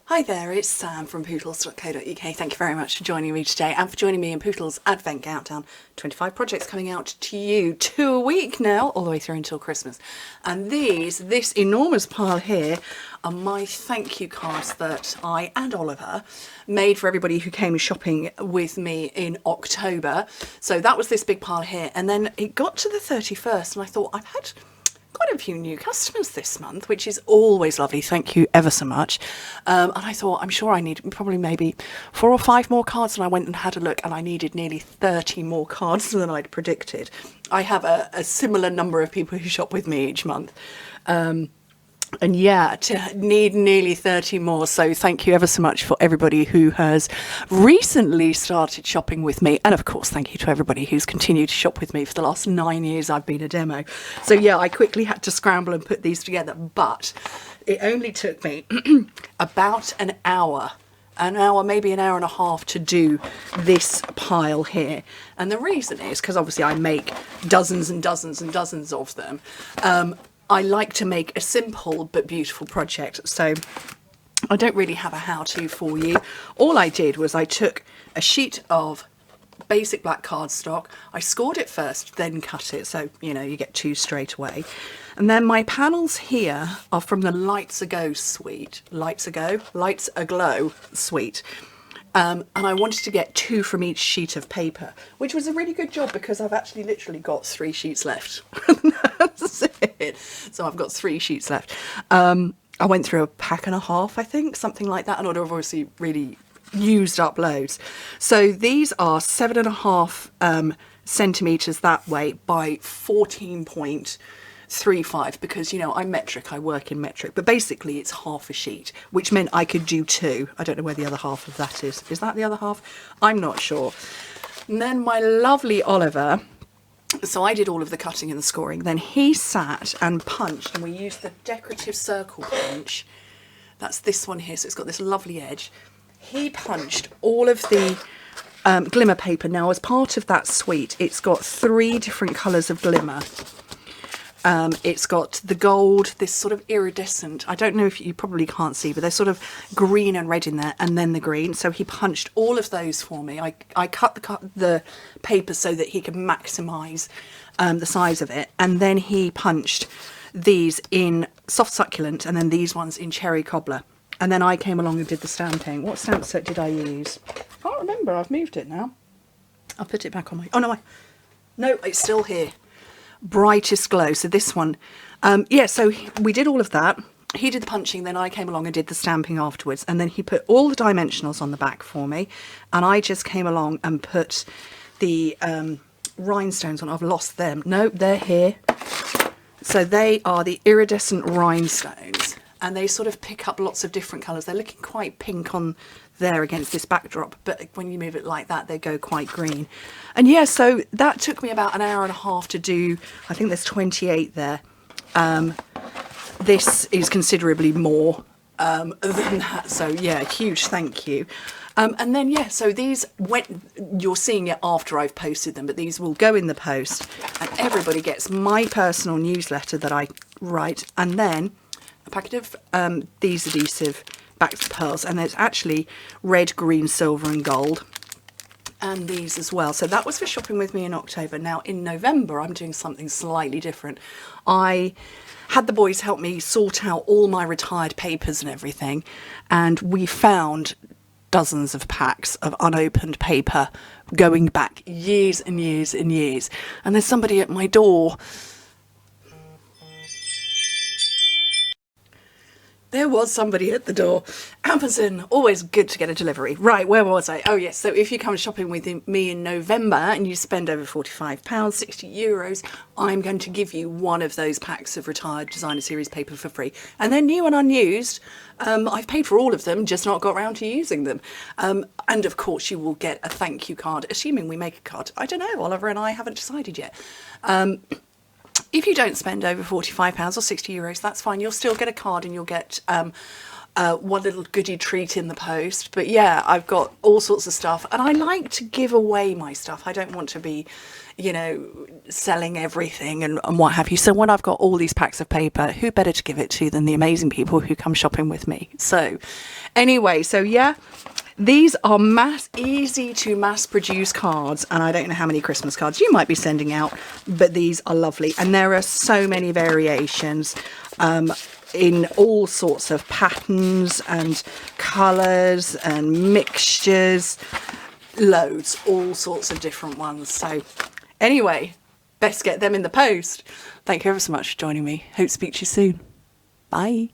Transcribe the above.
Hi there, it's Sam from Pootles.co.uk. Thank you very much for joining me today and for joining me in Pootles Advent Countdown. 25 projects coming out to you, 2 a week now, all the way through until Christmas. And this enormous pile here are my thank you cards that I and Oliver made for everybody who came shopping with me in October. So that was this big pile here. And then it got to the 31st and I thought, I've had quite a few new customers this month, which is always lovely. Thank you ever so much. And I thought, I'm sure I need probably maybe 4 or 5 more cards. And I went and had a look and I needed nearly 30 more cards than I'd predicted. I have a similar number of people who shop with me each month. And yeah, to need nearly 30 more. So thank you ever so much for everybody who has recently started shopping with me. And of course, thank you to everybody who's continued to shop with me for the last 9 years I've been a demo. So yeah, I quickly had to scramble and put these together, but it only took me about an hour, maybe an hour and a half to do this pile here. And the reason is because obviously I make dozens and dozens and dozens of them. I like to make a simple but beautiful project, so I don't really have a how-to for you. All I did was I took a sheet of basic black cardstock, I scored it first, then cut it, so you know you get 2 straight away. And then my panels here are from the Lights Aglow suite, Lights Aglow suite. And I wanted to get 2 from each sheet of paper, which was a really good job because I've actually literally got 3 sheets left. That's it. So I've got 3 sheets left. I went through a pack and a half, I think, something like that, and I'd obviously really used up loads. So these are 7.5 centimetres that way by 14.35 because, you know, I'm metric, I work in metric, but basically it's half a sheet, which meant I could do 2. I don't know where the other half of that is. Is that the other half? I'm not sure. And then my lovely Oliver, so I did all of the cutting and the scoring, then he sat and punched, and we used the decorative circle punch. That's this one here, so it's got this lovely edge. He punched all of the glimmer paper. Now, as part of that suite, it's got 3 different colours of glimmer. It's got the gold, this sort of iridescent, I don't know if you probably can't see, but there's sort of green and red in there, and then the green. So he punched all of those for me. I cut the paper so that he could maximise the size of it. And then he punched these in soft succulent and then these ones in cherry cobbler. And then I came along and did the stamping. What stamp set did I use? I can't remember, I've moved it now. I'll put it back on my, oh no, no, it's still here. Brightest Glow, so this one. Yeah, so we did all of that. He did the punching, then I came along and did the stamping afterwards, and then he put all the dimensionals on the back for me, and I just came along and put the rhinestones on. I've lost them. No, they're here. So they are the iridescent rhinestones, and they sort of pick up lots of different colours. They're looking quite pink on there against this backdrop, but when you move it like that, they go quite green. And yeah, so that took me about an hour and a half to do. I think there's 28 there. This is considerably more than that, so yeah, huge thank you. And then yeah, so these you're seeing it after I've posted them, but these will go in the post and everybody gets my personal newsletter that I write, and then a packet of these adhesive backs of pearls, and there's actually red, green, silver and gold, and these as well. So that was for shopping with me in October. Now in November I'm doing something slightly different. I had the boys help me sort out all my retired papers and everything, and we found dozens of packs of unopened paper going back years and years and years. And there's somebody at my door. There was somebody at the door. Amazon, always good to get a delivery. Right, where was I? Oh yes, so if you come shopping with me in November and you spend over £45, 60 euros, I'm going to give you one of those packs of retired designer series paper for free. And they're new and unused. I've paid for all of them, just not got around to using them. And of course you will get a thank you card, assuming we make a card. I don't know, Oliver and I haven't decided yet. if you don't spend over £45 or €60, that's fine. You'll still get a card and you'll get one little goodie treat in the post. But yeah, I've got all sorts of stuff, and I like to give away my stuff. I don't want to be, you know, selling everything and what have you. So when I've got all these packs of paper, who better to give it to than the amazing people who come shopping with me? So anyway, so yeah, these are easy to mass produce cards, and I don't know how many Christmas cards you might be sending out, but these are lovely. And there are so many variations in all sorts of patterns and colours and mixtures, loads, all sorts of different ones. So anyway, best get them in the post. Thank you ever so much for joining me. Hope to speak to you soon. Bye.